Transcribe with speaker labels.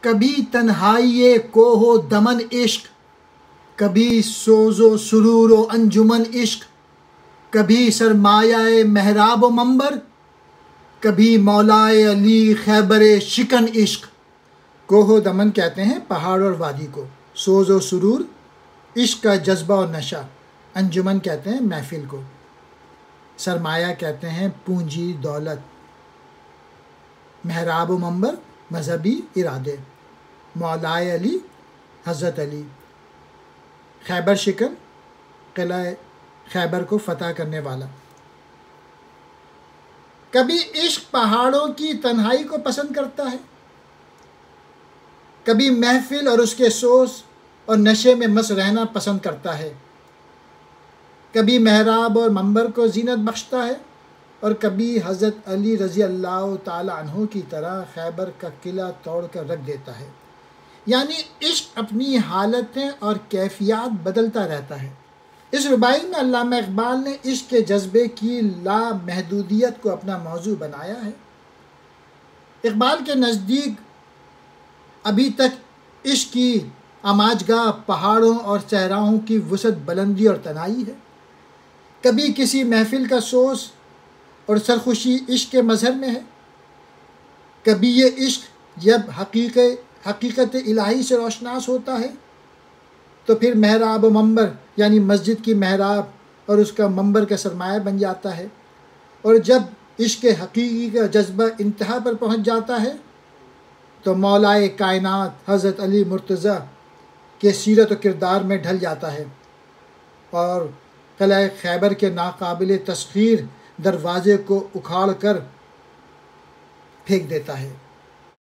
Speaker 1: کبھی تنہائی کوہ و دمن عشق، کبھی سوز و سرور و انجمن عشق، کبھی سرمایہ محراب و منبر، کبھی مولائے علی خیبر شکن عشق۔ کوہ و دمن کہتے ہیں پہاڑ اور وادی کو، سوز و سرور عشق کا جذبہ اور نشہ، انجمن کہتے ہیں محفل کو، سرمایہ کہتے ہیں پونجی دولت، محراب و منبر مذہبی ارادے، مولائے علی حضرت علی، خیبر شکن قلعہ خیبر کو فتح کرنے والا۔ کبھی عشق پہاڑوں کی تنہائی کو پسند کرتا ہے، کبھی محفل اور اس کے سوز اور نشے میں مست رہنا پسند کرتا ہے، کبھی محراب اور منبر کو زینت بخشتا ہے، اور کبھی حضرت علی رضی اللہ تعالی عنہ کی طرح خیبر کا قلعہ توڑ کر رکھ دیتا ہے۔ یعنی عشق اپنی حالتیں اور کیفیات بدلتا رہتا ہے۔ اس رباعی میں علامہ اقبال نے عشق کے جذبے کی لامحدودیت کو اپنا موضوع بنایا ہے۔ اقبال کے نزدیک ابھی تک عشق کی آماجگاہ پہاڑوں اور صحراؤں کی وسعت، بلندی اور تنہائی ہے۔ کبھی کسی محفل کا سوز اور سرخوشی عشق کے مظہر میں ہے، کبھی یہ عشق جب حقیقت الہی سے روشناس ہوتا ہے تو پھر محراب و منبر یعنی مسجد کی محراب اور اس کا منبر کا سرمایہ بن جاتا ہے، اور جب عشق حقیقی کا جذبہ انتہا پر پہنچ جاتا ہے تو مولائے کائنات حضرت علی مرتضیٰ کے سیرت و کردار میں ڈھل جاتا ہے اور قلعہ خیبر کے ناقابل تسخیر دروازے کو اکھاڑ کر پھینک دیتا ہے۔